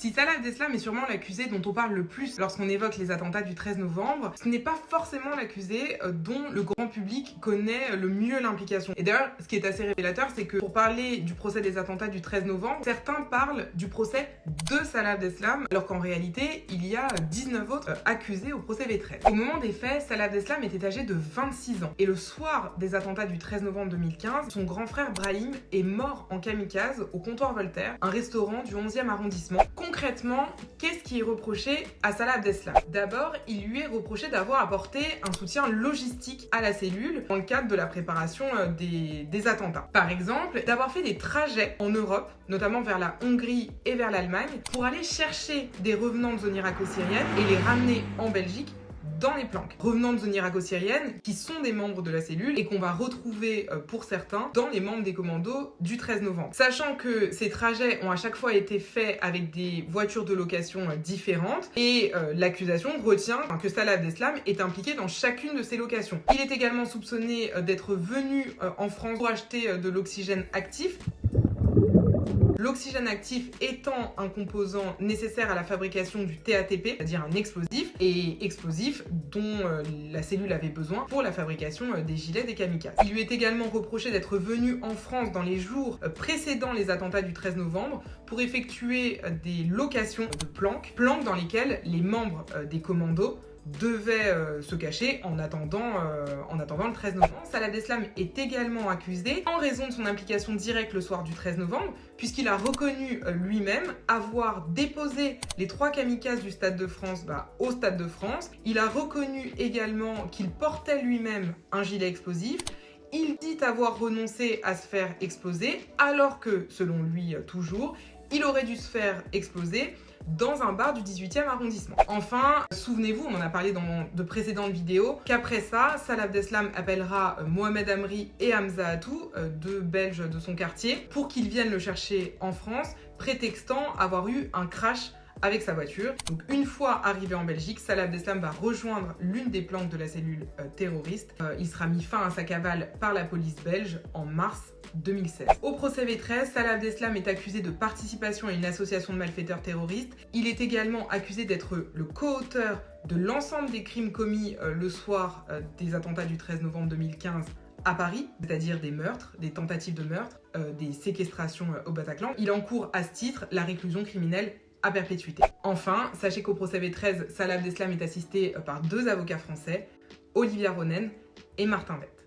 Si Salah Abdeslam est sûrement l'accusé dont on parle le plus lorsqu'on évoque les attentats du 13 novembre, ce n'est pas forcément l'accusé dont le grand public connaît le mieux l'implication. Et d'ailleurs, ce qui est assez révélateur, c'est que pour parler du procès des attentats du 13 novembre, certains parlent du procès de Salah Abdeslam, alors qu'en réalité, il y a 19 autres accusés au procès V13. Au moment des faits, Salah Abdeslam était âgé de 26 ans. Et le soir des attentats du 13 novembre 2015, son grand frère Brahim est mort en kamikaze au comptoir Voltaire, un restaurant du 11e arrondissement. Concrètement, qu'est-ce qui est reproché à Salah Abdeslam? D'abord, il lui est reproché d'avoir apporté un soutien logistique à la cellule dans le cadre de la préparation des attentats. Par exemple, d'avoir fait des trajets en Europe, notamment vers la Hongrie et vers l'Allemagne, pour aller chercher des revenants de zone irako-syrienne et les ramener en Belgique dans les planques. Revenants de zone irako-syrienne qui sont des membres de la cellule et qu'on va retrouver pour certains dans les membres des commandos du 13 novembre. Sachant que ces trajets ont à chaque fois été faits avec des voitures de location différentes et l'accusation retient que Salah Abdeslam est impliqué dans chacune de ces locations. Il est également soupçonné d'être venu en France pour acheter de l'oxygène actif. L'oxygène actif étant un composant nécessaire à la fabrication du TATP, c'est-à-dire un explosif, et explosif dont la cellule avait besoin pour la fabrication des gilets des kamikazes. Il lui est également reproché d'être venu en France dans les jours précédant les attentats du 13 novembre pour effectuer des locations de planques dans lesquelles les membres des commandos devait se cacher en attendant le 13 novembre. Salah Abdeslam est également accusé en raison de son implication directe le soir du 13 novembre, puisqu'il a reconnu lui-même avoir déposé les 3 kamikazes du Stade de France au Stade de France. Il a reconnu également qu'il portait lui-même un gilet explosif. Il dit avoir renoncé à se faire exploser, alors que, selon lui toujours, il aurait dû se faire exploser dans un bar du 18e arrondissement. Enfin, souvenez-vous, on en a parlé dans de précédentes vidéos, qu'après ça, Salah Abdeslam appellera Mohamed Amri et Hamza Atou, deux Belges de son quartier, pour qu'ils viennent le chercher en France, prétextant avoir eu un crash avec sa voiture. Donc une fois arrivé en Belgique, Salah Abdeslam va rejoindre l'une des planques de la cellule terroriste. Il sera mis fin à sa cavale par la police belge en mars 2016. Au procès V13, Salah Abdeslam est accusé de participation à une association de malfaiteurs terroristes. Il est également accusé d'être le co-auteur de l'ensemble des crimes commis le soir des attentats du 13 novembre 2015 à Paris, c'est-à-dire des meurtres, des tentatives de meurtre, des séquestrations au Bataclan. Il encourt à ce titre la réclusion criminelle à perpétuité. Enfin, sachez qu'au procès V13, Salah Abdeslam est assisté par 2 avocats français, Olivia Ronen et Martin Vett.